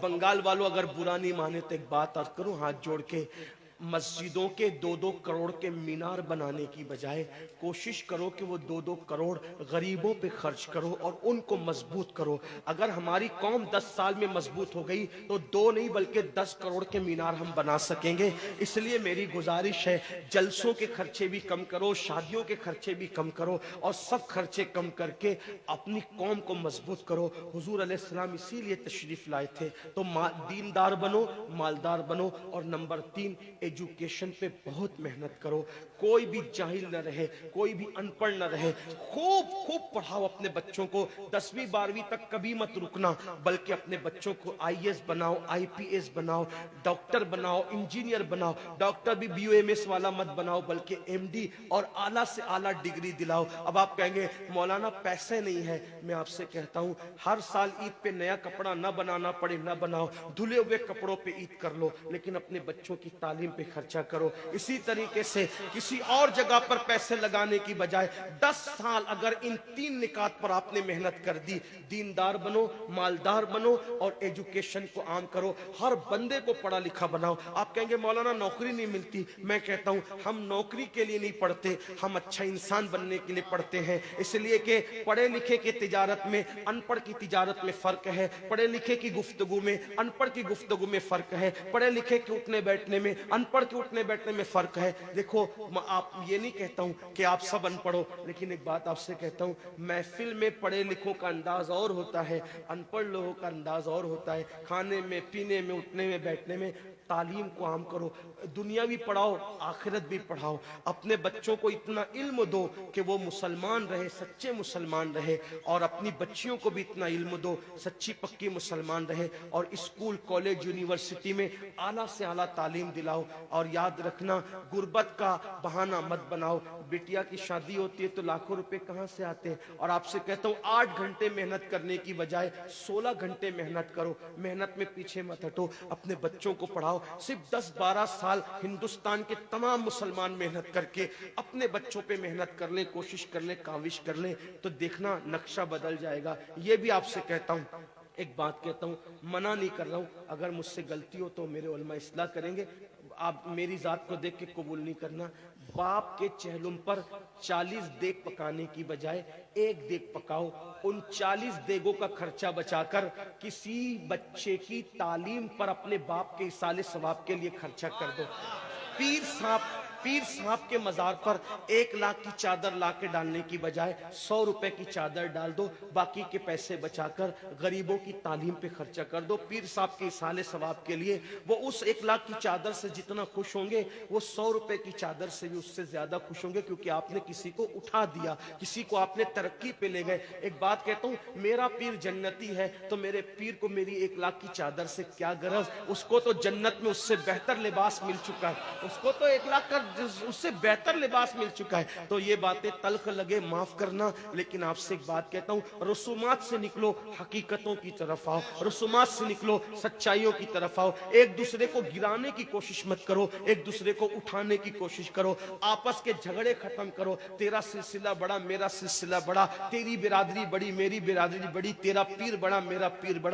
بنگال والوں اگر برا نہیں مانے تو ایک بات عرض کروں ہاتھ جوڑ کے، مسجدوں کے 2-2 کروڑ کے مینار بنانے کی بجائے کوشش کرو کہ وہ 2-2 کروڑ غریبوں پہ خرچ کرو اور ان کو مضبوط کرو۔ اگر ہماری قوم 10 سال میں مضبوط ہو گئی تو 2 نہیں بلکہ 10 کروڑ کے مینار ہم بنا سکیں گے۔ اس لیے میری گزارش ہے، جلسوں کے خرچے بھی کم کرو، شادیوں کے خرچے بھی کم کرو، اور سب خرچے کم کر کے اپنی قوم کو مضبوط کرو۔ حضور علیہ السلام اسی لیے تشریف لائے تھے۔ تو دیندار بنو، مالدار بنو، اور نمبر 3 ایجوکیشن پہ بہت محنت کرو۔ کوئی بھی جاہل نہ رہے، کوئی بھی ان پڑھ نہ رہے، خوب پڑھاؤ اپنے بچوں کو۔ 10ویں 12ویں تک کبھی مت رکنا، بلکہ اپنے بچوں کو IAS بناؤ، IPS بناؤ، ڈاکٹر بناؤ، انجینئر بناؤ۔ ڈاکٹر بھی BUMS والا مت بناؤ، بلکہ MD اور اعلیٰ سے اعلیٰ ڈگری دلاؤ۔ اب آپ کہیں گے مولانا پیسے نہیں ہے، میں آپ سے کہتا ہوں ہر سال عید پہ نیا کپڑا نہ بنانا پڑے نہ بناؤ، دھلے ہوئے کپڑوں پہ عید کر لو، لیکن اپنے بچوں کی تعلیم پہ خرچہ کرو۔ اسی طریقے سے کسی اور جگہ پر پیسے لگانے کی بجائے 10 سال اگر ان 3 نکات پر آپ نے محنت کر دی، دیندار بنو، مالدار بنو، اور ایجوکیشن کو عام کرو، ہر بندے کو پڑھا لکھا بناؤ۔ آپ کہیں گے مولانا نوکری نہیں ملتی، میں کہتا ہوں ہم نوکری کے لیے نہیں پڑھتے، ہم اچھا انسان بننے کے لیے پڑھتے ہیں۔ اس لیے کہ پڑھے لکھے کی تجارت میں ان پڑھ کی تجارت میں فرق ہے، پڑھے لکھے کی گفتگو میں ان پڑھ کی گفتگو میں فرق ہے، پڑھے لکھے کے اٹھنے بیٹھنے میں ان پڑھ کے اٹھنے بیٹھنے میں فرق ہے۔ دیکھو آپ یہ نہیں کہتا ہوں کہ آپ سب ان پڑھو، لیکن ایک بات آپ سے کہتا ہوں، محفل میں پڑھے لکھوں کا انداز اور ہوتا ہے، ان پڑھ لوگوں کا انداز اور ہوتا ہے۔ کھانے میں، پینے میں، اٹھنے میں، بیٹھنے میں تعلیم کو عام کرو، دنیا بھی پڑھاؤ، آخرت بھی پڑھاؤ۔ اپنے بچوں کو اتنا علم دو کہ وہ مسلمان رہے، سچے مسلمان رہے، اور اپنی بچیوں کو بھی اتنا علم دو سچی پکی مسلمان رہے، اور اسکول، کالج، یونیورسٹی میں اعلیٰ سے اعلیٰ تعلیم دلاؤ۔ اور یاد رکھنا، غربت کا بہانہ مت بناؤ۔ بیٹیا کی شادی ہوتی ہے تو لاکھوں روپے کہاں سے آتے ہیں؟ اور آپ سے کہتا ہوں 8 گھنٹے محنت کرنے کی بجائے 16 گھنٹے محنت کرو، محنت میں پیچھے مت ہٹو، اپنے بچوں کو پڑھاؤ۔ صرف 10-12 سال ہندوستان کے تمام مسلمان محنت کر کے اپنے بچوں پہ محنت کر لیں، کوشش کر لیں، کاوش کر لیں، تو دیکھنا نقشہ بدل جائے گا۔ یہ بھی آپ سے کہتا ہوں، ایک بات کہتا ہوں، منع نہیں کر رہا ہوں، اگر مجھ سے غلطی ہو تو میرے علماء اصلاح کریں گے، آپ میری ذات کو دیکھ کے قبول نہیں کرنا۔ باپ کے چہلم پر 40 دیگ پکانے کی بجائے 1 دیگ پکاؤ، ان 40 دیگوں کا خرچہ بچا کر کسی بچے کی تعلیم پر اپنے باپ کے ایصال ثواب کے لیے خرچہ کر دو۔ پیر صاحب کے مزار پر 1 لاکھ کی چادر لا کے ڈالنے کی بجائے 100 روپے کی چادر ڈال دو، باقی کے پیسے بچا کر غریبوں کی تعلیم پہ خرچہ کر دو۔ پیر صاحب کے ایصال ثواب کے لیے وہ اس 1 لاکھ کی چادر سے جتنا خوش ہوں گے، وہ 100 روپے کی چادر سے بھی اس سے زیادہ خوش ہوں گے، کیونکہ آپ نے کسی کو اٹھا دیا، کسی کو آپ نے ترقی پہ لے گئے۔ ایک بات کہتا ہوں، میرا پیر جنتی ہے تو میرے پیر کو میری 1 لاکھ کی چادر سے کیا غرض؟ اس کو تو جنت میں اس سے بہتر لباس مل چکا ہے، اس کو تو 1 لاکھ کا اس سے بہتر لباس مل چکا ہے۔ تو یہ باتیں تلخ لگے معاف کرنا، لیکن آپ سے ایک بات کہتا ہوں، رسومات سے نکلو، حقیقتوں کی طرف آؤ، رسومات سے نکلو، سچائیوں کی طرف آؤ۔ ایک دوسرے کو گرانے کی کوشش مت کرو، ایک دوسرے کو اٹھانے کی کوشش کرو، آپس کے جھگڑے ختم کرو۔ تیرا سلسلہ بڑا، میرا سلسلہ بڑا، تیری برادری بڑی، میری برادری بڑی، تیرا پیر بڑا، میرا پیر بڑا۔